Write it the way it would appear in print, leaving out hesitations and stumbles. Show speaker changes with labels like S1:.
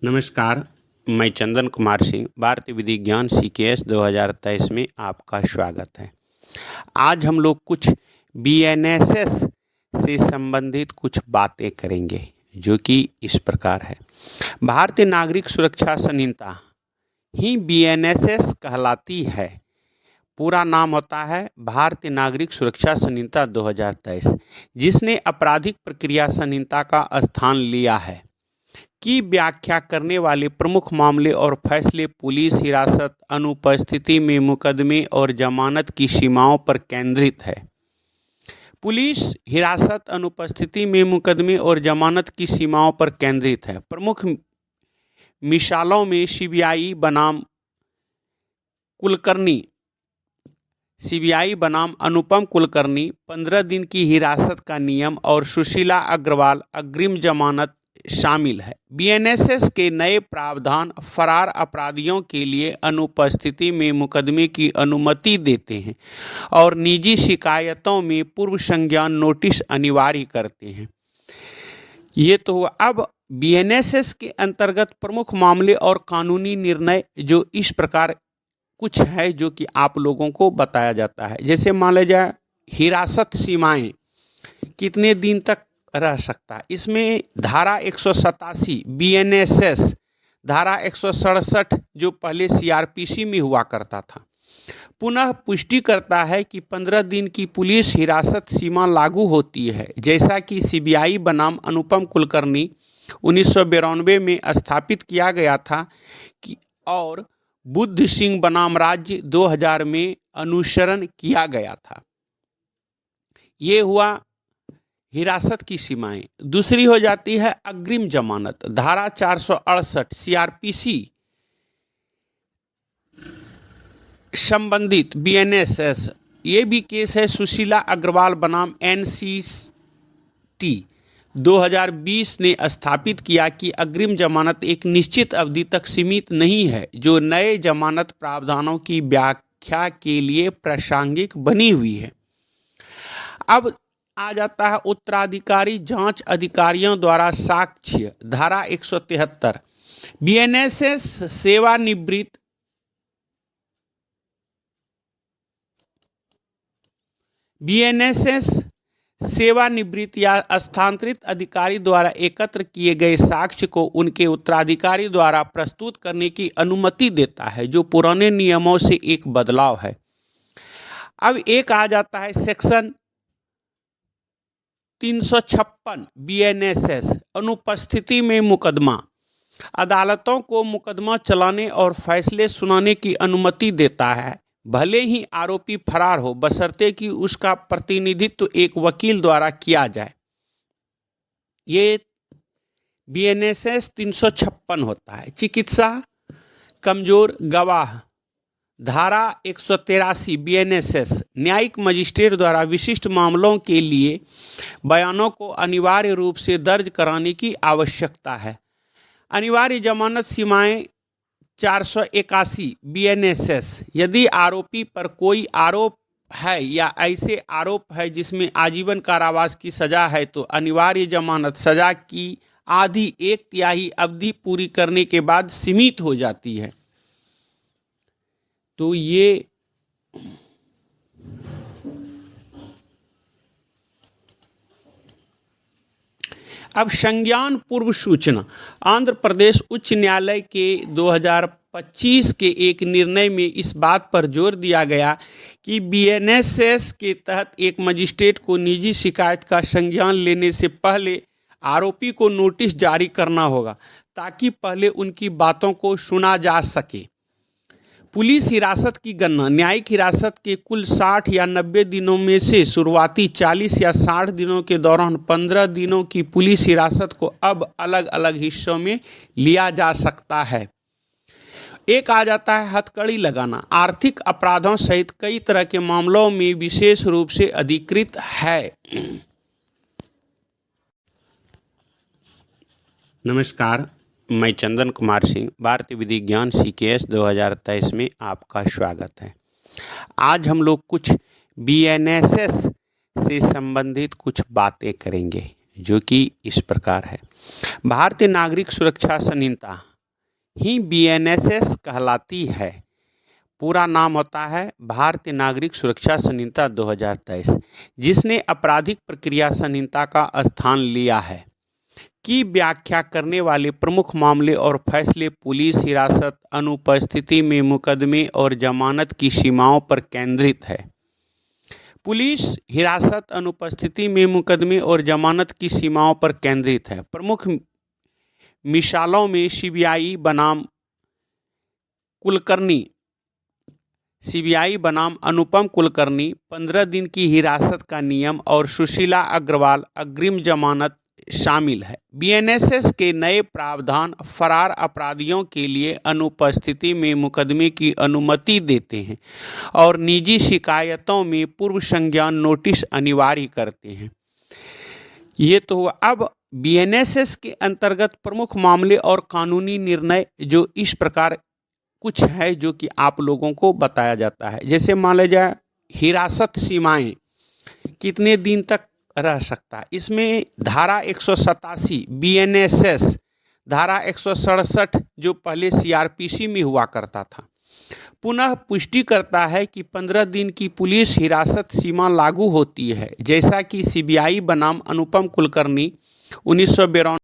S1: नमस्कार, मैं चंदन कुमार सिंह भारतीय विधि ज्ञान CKS 2023 में आपका स्वागत है। आज हम लोग कुछ BNSS से संबंधित कुछ बातें करेंगे जो कि इस प्रकार है। भारतीय नागरिक सुरक्षा संहिता ही BNSS कहलाती है। पूरा नाम होता है भारतीय नागरिक सुरक्षा संहिता 2023, जिसने आपराधिक प्रक्रिया संहिता का स्थान लिया है की व्याख्या करने वाले प्रमुख मामले और फैसले पुलिस हिरासत, अनुपस्थिति में मुकदमे और जमानत की सीमाओं पर केंद्रित है। पुलिस हिरासत, अनुपस्थिति में मुकदमे और जमानत की सीमाओं पर केंद्रित है। प्रमुख मिसालों में CBI बनाम अनुपम कुलकर्णी, 15 दिन की हिरासत का नियम और सुशीला अग्रवाल अग्रिम जमानत शामिल है। BNSS के नए प्रावधान फरार अपराधियों के लिए अनुपस्थिति में मुकदमे की अनुमति देते हैं और निजी शिकायतों में पूर्व संज्ञान नोटिस अनिवार्य करते हैं। ये तो अब BNSS के अंतर्गत प्रमुख मामले और कानूनी निर्णय जो इस प्रकार कुछ है जो कि आप लोगों को बताया जाता है। जैसे मान लिया हिरासत सीमाएं कितने दिन तक रह सकता है। इसमें धारा 187 BNSS, धारा 167 जो पहले CRPC में हुआ करता था, पुनः पुष्टि करता है कि 15 दिन की पुलिस हिरासत सीमा लागू होती है, जैसा कि CBI बनाम अनुपम कुलकर्णी 1992 में स्थापित किया गया था और बुद्ध सिंह बनाम राज्य 2000 में अनुसरण किया गया था। ये हुआ हिरासत की सीमाएं। दूसरी हो जाती है अग्रिम जमानत, धारा 468 CRPC संबंधित BNSS। ये भी केस है सुशीला अग्रवाल बनाम NCT 2020 ने स्थापित किया कि अग्रिम जमानत एक निश्चित अवधि तक सीमित नहीं है, जो नए जमानत प्रावधानों की व्याख्या के लिए प्रासंगिक बनी हुई है। अब आ जाता है उत्तराधिकारी जांच अधिकारियों द्वारा साक्ष्य, धारा 173 BNSS सेवानिवृत्त या स्थानांतरित अधिकारी द्वारा एकत्र किए गए साक्ष्य को उनके उत्तराधिकारी द्वारा प्रस्तुत करने की अनुमति देता है, जो पुराने नियमों से एक बदलाव है। अब एक आ जाता है सेक्शन 356 BNSS अनुपस्थिति में मुकदमा। अदालतों को मुकदमा चलाने और फैसले सुनाने की अनुमति देता है, भले ही आरोपी फरार हो, बशर्ते कि उसका प्रतिनिधित्व एक वकील द्वारा किया जाए। ये BNSS 356 होता है। चिकित्सा कमजोर गवाह, धारा 183 BNSS न्यायिक मजिस्ट्रेट द्वारा विशिष्ट मामलों के लिए बयानों को अनिवार्य रूप से दर्ज कराने की आवश्यकता है। अनिवार्य जमानत सीमाएं 481 BNSS यदि आरोपी पर कोई आरोप है या ऐसे आरोप है जिसमें आजीवन कारावास की सजा है, तो अनिवार्य जमानत सजा की आधी 1/3 अवधि पूरी करने के बाद सीमित हो जाती है। तो ये अब संज्ञान पूर्व सूचना। आंध्र प्रदेश उच्च न्यायालय के 2025 के एक निर्णय में इस बात पर जोर दिया गया कि BNSS के तहत एक मजिस्ट्रेट को निजी शिकायत का संज्ञान लेने से पहले आरोपी को नोटिस जारी करना होगा, ताकि पहले उनकी बातों को सुना जा सके। पुलिस हिरासत की गणना न्यायिक हिरासत के कुल 60 या 90 दिनों में से शुरुआती 40 या 60 दिनों के दौरान 15 दिनों की पुलिस हिरासत को अब अलग अलग हिस्सों में लिया जा सकता है। एक आ जाता है हथकड़ी लगाना। आर्थिक अपराधों सहित कई तरह के मामलों में विशेष रूप से अधिकृत है। नमस्कार, मैं चंदन कुमार सिंह भारतीय विधि ज्ञान CKS 2023 में आपका स्वागत है। आज हम लोग कुछ BNSS से संबंधित कुछ बातें करेंगे जो कि इस प्रकार है। भारतीय नागरिक सुरक्षा संहिता ही बीएनएसएस कहलाती है। पूरा नाम होता है भारतीय नागरिक सुरक्षा संहिता 2023, जिसने आपराधिक प्रक्रिया संहिता का स्थान लिया है, की व्याख्या करने वाले प्रमुख मामले और फैसले पुलिस हिरासत, अनुपस्थिति में मुकदमे और जमानत की सीमाओं पर केंद्रित है। पुलिस हिरासत, अनुपस्थिति में मुकदमे और जमानत की सीमाओं पर केंद्रित है। प्रमुख मिसालों में सीबीआई बनाम अनुपम कुलकर्णी, 15 दिन की हिरासत का नियम और सुशीला अग्रवाल अग्रिम जमानत शामिल है। बीएनएसएस के नए प्रावधान फरार अपराधियों के लिए अनुपस्थिति में मुकदमे की अनुमति देते हैं और निजी शिकायतों में पूर्व संज्ञान नोटिस अनिवार्य करते हैं। ये तो अब बीएनएसएस के अंतर्गत प्रमुख मामले और कानूनी निर्णय जो इस प्रकार कुछ है जो कि आप लोगों को बताया जाता है। जैसे मान लिया जाए हिरासत सीमाएं कितने दिन तक रह सकता है, इसमें धारा 187 बीएनएसएस, धारा 167 जो पहले सीआरपीसी में हुआ करता था, पुनः पुष्टि करता है कि 15 दिन की पुलिस हिरासत सीमा लागू होती है, जैसा कि सीबीआई बनाम अनुपम कुलकर्णी 1992